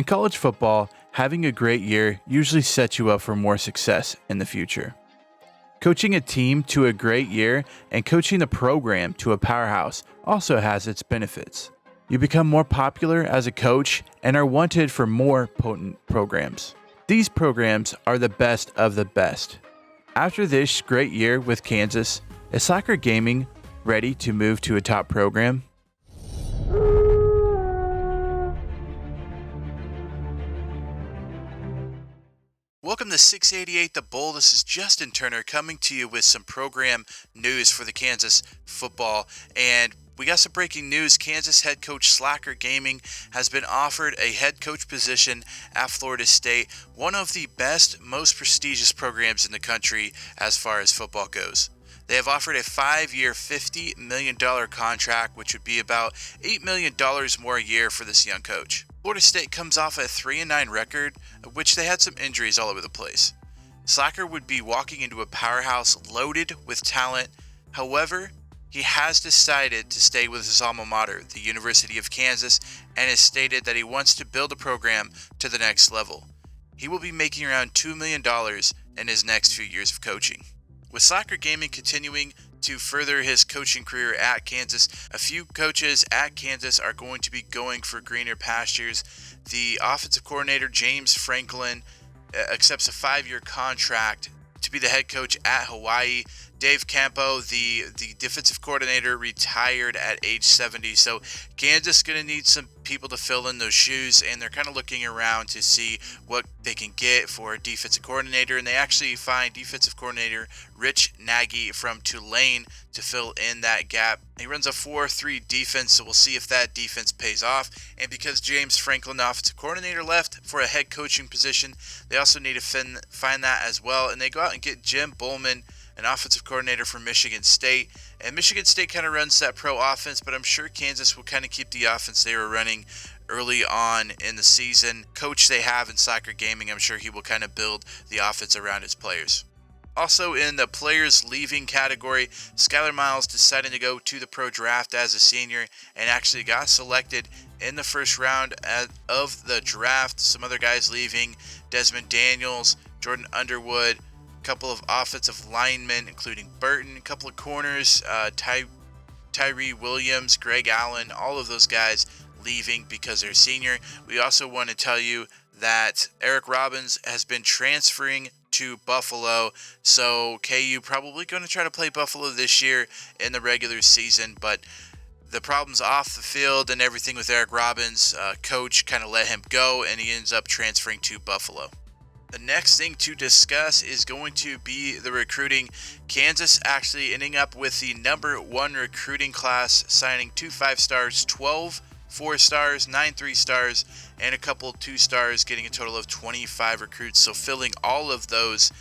In college football, having a great year usually sets you up for more success in the future. Coaching a team to a great year and coaching the program to a powerhouse also has its benefits. You become more popular as a coach and are wanted for more potent programs. These programs are the best of the best. After this great year with Kansas, is Slacker Gaming ready to move to a top program? Welcome to 688 The Bull. This is Justin Turner coming to you with some program news for the Kansas football. And we got some breaking news. Kansas head coach Slacker Gaming has been offered a head coach position at Florida State, one of the best, most prestigious programs in the country as far as football goes. They have offered a 5-year, $50 million contract, which would be about $8 million more a year for this young coach. Florida State comes off a 3-9 record, of which they had some injuries all over the place. Slacker would be walking into a powerhouse loaded with talent. However, he has decided to stay with his alma mater, the University of Kansas, and has stated that he wants to build a program to the next level. He will be making around $2 million in his next few years of coaching. With Slacker Gaming continuing to further his coaching career at Kansas, a few coaches at Kansas are going to be going for greener pastures. The offensive coordinator, James Franklin, accepts a 5-year contract to be the head coach at Hawaii. Dave Campo, the defensive coordinator, retired at age 70. So Kansas is going to need some people to fill in those shoes, and they're kind of looking around to see what they can get for a defensive coordinator. And they actually find defensive coordinator Rich Nagy from Tulane to fill in that gap. He runs a 4-3 defense, so we'll see if that defense pays off. And because James Franklin, the offensive coordinator, left for a head coaching position, they also need to find that as well. And they go out and get Jim Bullman, an offensive coordinator from Michigan State. And Michigan State kind of runs that pro offense, but I'm sure Kansas will kind of keep the offense they were running early on in the season. Coach they have in Slacker Gaming, I'm sure he will kind of build the offense around his players. Also in the players leaving category, Skylar Miles decided to go to the pro draft as a senior and actually got selected in the first round of the draft. Some other guys leaving: Desmond Daniels, Jordan Underwood, couple of offensive linemen, including Burton, a couple of corners, Tyree Williams, Greg Allen, all of those guys leaving because they're senior. We also want to tell you that Eric Robbins has been transferring to Buffalo, so KU probably going to try to play Buffalo this year in the regular season, but the problems off the field and everything with Eric Robbins, coach kind of let him go, and he ends up transferring to Buffalo. The next thing to discuss is going to be the recruiting. Kansas actually ending up with the number 1 recruiting class, signing 2 5-stars, 12 4-stars, 9 3-stars, and a couple 2-stars, getting a total of 25 recruits. So filling all of those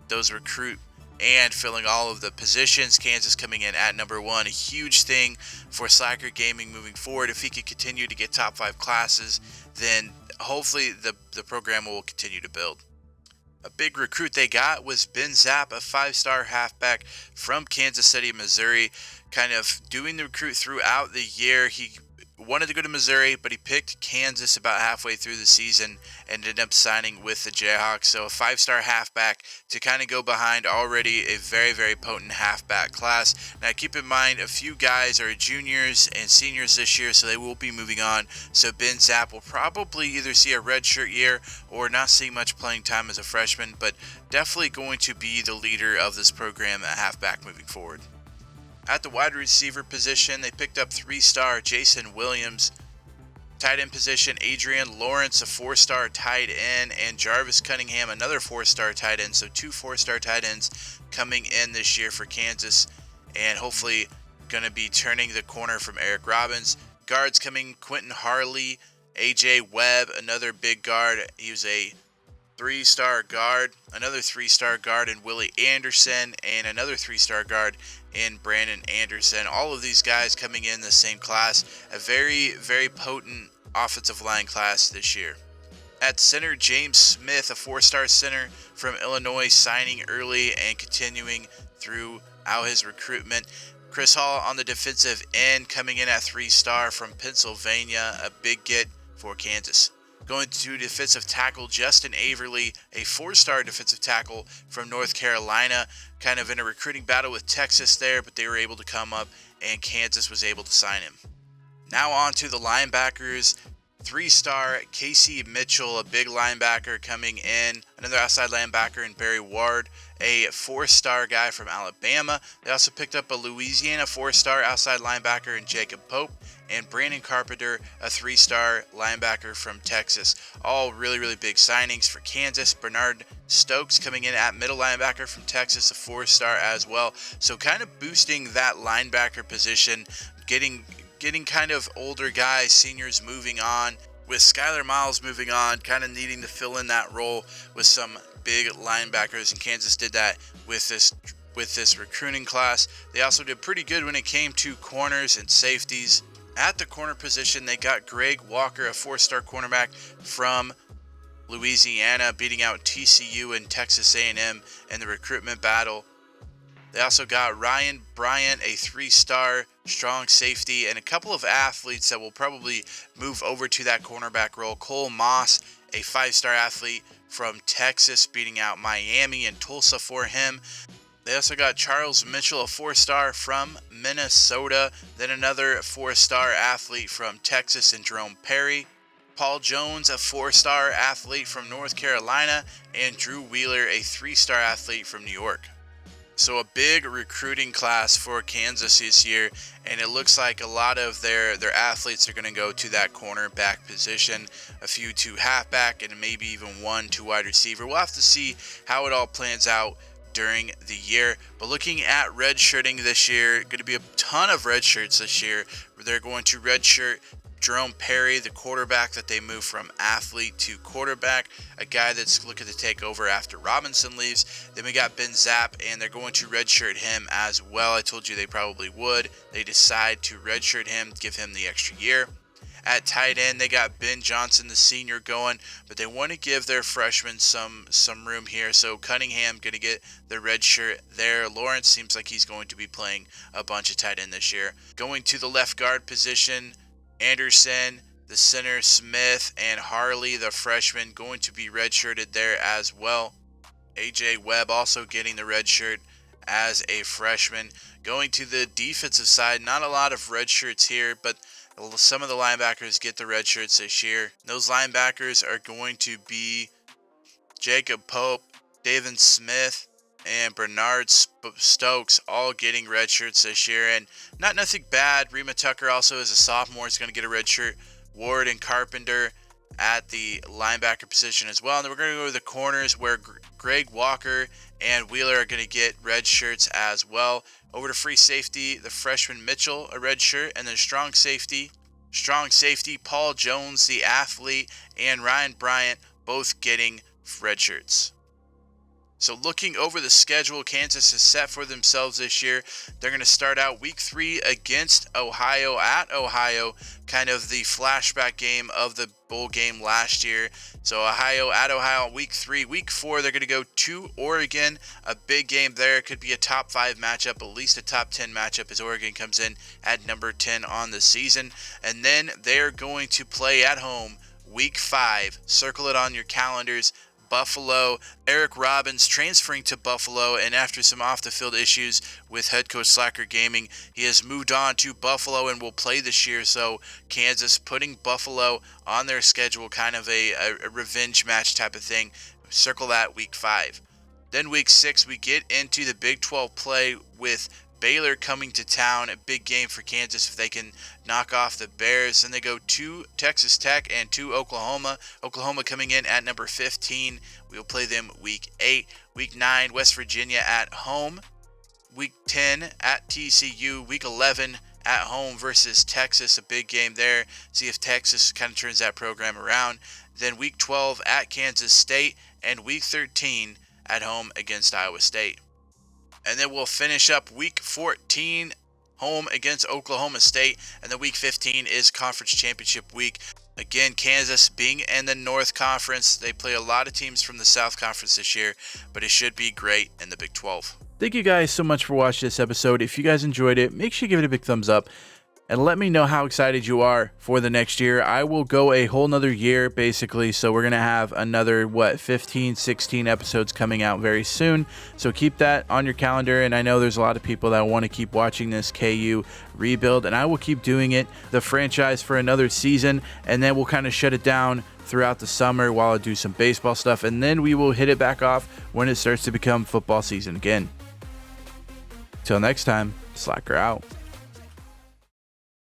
recruit and filling all of the positions. Kansas coming in at number 1, a huge thing for Slacker Gaming moving forward. If he could continue to get top 5 classes, then hopefully the program will continue to build. A big recruit they got was Ben Zapp, a 5-star halfback from Kansas City, Missouri, kind of doing the recruit throughout the year. He wanted to go to Missouri, but he picked Kansas about halfway through the season and ended up signing with the Jayhawks. So a 5-star halfback to kind of go behind already a very, very potent halfback class. Now keep in mind, a few guys are juniors and seniors this year, so they will be moving on. So Ben Zapp will probably either see a redshirt year or not see much playing time as a freshman, but definitely going to be the leader of this program at halfback moving forward. At the wide receiver position, they picked up 3-star Jason Williams. Tight end position, Adrian Lawrence, a 4-star tight end, and Jarvis Cunningham, another 4-star tight end. So 2 4-star tight ends coming in this year for Kansas, and hopefully going to be turning the corner from Eric Robbins. Guards coming, Quentin Harley, AJ Webb, another big guard. He was a 3-star guard, another 3-star guard in Willie Anderson, and another 3-star guard in Brandon Anderson. All of these guys coming in the same class. A very, very potent offensive line class this year. At center, James Smith, a 4-star center from Illinois, signing early and continuing throughout his recruitment. Chris Hall on the defensive end, coming in at 3-star from Pennsylvania, a big get for Kansas. Going to defensive tackle Justin Averly, a 4-star defensive tackle from North Carolina, kind of in a recruiting battle with Texas there, but they were able to come up and Kansas was able to sign him. Now on to the linebackers. 3-star Casey Mitchell, a big linebacker coming in. Another outside linebacker in Barry Ward, a 4-star guy from Alabama. They also picked up a Louisiana 4-star outside linebacker in Jacob Pope. And Brandon Carpenter, a 3-star linebacker from Texas. All really, really big signings for Kansas. Bernard Stokes coming in at middle linebacker from Texas, a 4-star as well. So kind of boosting that linebacker position, getting kind of older guys, seniors moving on, with Skylar Miles moving on, kind of needing to fill in that role with some big linebackers, and Kansas did that with this recruiting class. They also did pretty good when it came to corners and safeties. At the corner position, they got Greg Walker, a 4-star cornerback from Louisiana, beating out TCU and Texas A&M in the recruitment battle. They also got Ryan Bryant, a 3-star strong safety, and a couple of athletes that will probably move over to that cornerback role. Cole Moss, a 5-star athlete from Texas, beating out Miami and Tulsa for him. They also got Charles Mitchell, a 4-star from Minnesota. Then another 4-star athlete from Texas in Jerome Perry. Paul Jones, a 4-star athlete from North Carolina. And Drew Wheeler, a 3-star athlete from New York. So a big recruiting class for Kansas this year, and it looks like a lot of their athletes are going to go to that cornerback position, a few to halfback, and maybe even 1 to wide receiver. We'll have to see how it all plans out during the year. But looking at redshirting this year, going to be a ton of red shirts this year. They're going to redshirt Jerome Perry, the quarterback that they moved from athlete to quarterback, a guy that's looking to take over after Robinson leaves. Then we got Ben Zapp, and they're going to redshirt him as well. I told you they probably would. They decide to redshirt him, give him the extra year. At tight end, they got Ben Johnson, the senior, going, but they want to give their freshmen some room here. So Cunningham going to get the red shirt there. Lawrence seems like he's going to be playing a bunch of tight end this year. Going to the left guard position, Anderson, the center, Smith, and Harley, the freshman, going to be redshirted there as well. AJ Webb also getting the red shirt as a freshman. Going to the defensive side, not a lot of red shirts here, but some of the linebackers get the red shirts this year. Those linebackers are going to be Jacob Pope, David Smith, and Bernard Stokes, all getting red shirts this year. And nothing bad. Rema Tucker also is a sophomore, is going to get a red shirt. Ward and Carpenter at the linebacker position as well. And then we're going to go to the corners, where Greg Walker and Wheeler are going to get red shirts as well. Over to free safety, the freshman Mitchell, a red shirt. And then strong safety, Paul Jones, the athlete, and Ryan Bryant, both getting red shirts. So looking over the schedule Kansas has set for themselves this year, they're going to start out week 3 against Ohio at Ohio, kind of the flashback game of the bowl game last year. So Ohio at Ohio week 3. Week 4, they're going to go to Oregon, a big game there. It could be a top 5 matchup, at least a top 10 matchup, as Oregon comes in at number 10 on the season. And then they're going to play at home week 5. Circle it on your calendars. Buffalo. Eric Robbins transferring to Buffalo, and after some off-the-field issues with head coach Slacker Gaming, he has moved on to Buffalo and will play this year. So Kansas putting Buffalo on their schedule, kind of a revenge match type of thing. Circle that week 5. Then week 6, we get into the Big 12 play with Baylor coming to town, a big game for Kansas if they can knock off the Bears. Then they go to Texas Tech and to Oklahoma. Oklahoma coming in at number 15. We'll play them week 8. Week 9, West Virginia at home. Week 10 at TCU. Week 11 at home versus Texas, a big game there. See if Texas kind of turns that program around. Then week 12 at Kansas State, and week 13 at home against Iowa State. And then we'll finish up week 14 home against Oklahoma State. And then week 15 is conference championship week. Again, Kansas being in the North Conference, they play a lot of teams from the South Conference this year, but it should be great in the Big 12. Thank you guys so much for watching this episode. If you guys enjoyed it, make sure you give it a big thumbs up. and let me know how excited you are for the next year. I will go a whole nother year basically, so we're going to have another 15, 16 episodes coming out very soon. So keep that on your calendar, and I know there's a lot of people that want to keep watching this KU rebuild, and I will keep doing it, the franchise, for another season, and then we'll kind of shut it down throughout the summer while I do some baseball stuff, and then we will hit it back off when it starts to become football season again. Till next time, Slacker out.